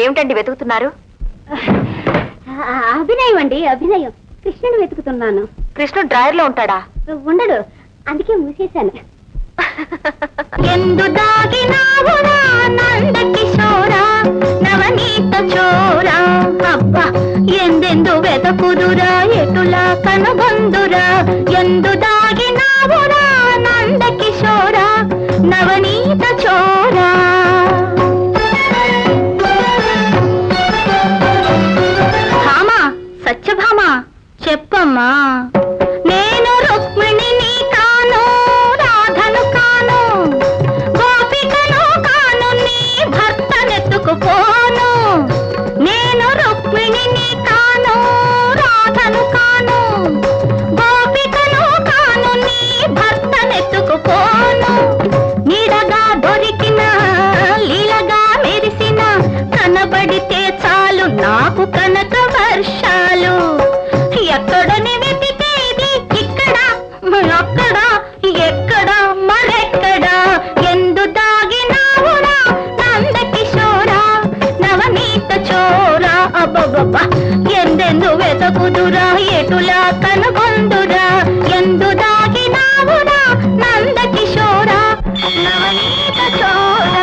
ఏమిటండి వెతుకుతున్నారు? అభినయం అండి, అభినయం. కృష్ణుని వెతుకుతున్నాను. కృష్ణుడు డ్రాయర్ లో ఉంటాడా? ఉండడు, అందుకే మూసేశాను. ಎಂದು ದಾಗಿನಾವುರಾ ನಂದ ಕಿಶೋರ ನವನೀತ ಚೋರ ಅಬ್ಬ ಎಂದೆಂದು వెతకుదురా ఎటులా కనుగొందురా ಎಂದು ದಾಗಿನಾವುರಾ ನಂದ కిశోర నవనీత చోర భామా సత్యభామా చెప్పమ్మా నేను రుక్మిణిని కాను రాధను కాను గోపికను కాను నీ భర్తనెత్తుకుపోను నేను రుక్మిణిని కాను రాధను కాను గోపికను కాను నీ భర్తనెత్తుకుపోను నీడగా దొరికిన లీలగా మెరిసిన కనబడితే చాలు నాకు కనక వర్షాలు ఎక్కడని వెతికేది ఇక్కడ అక్కడ ఎక్కడ మరెక్కడ ಎಂದು దాగినావురా నంద కిశోర నవనీత చోర అబ్బబ్బ ఎందెందు వెతకుదురా ఎటులా కనుగొందురా ಎಂದು దాగినావురా నంద కిశోర నవనీత చోర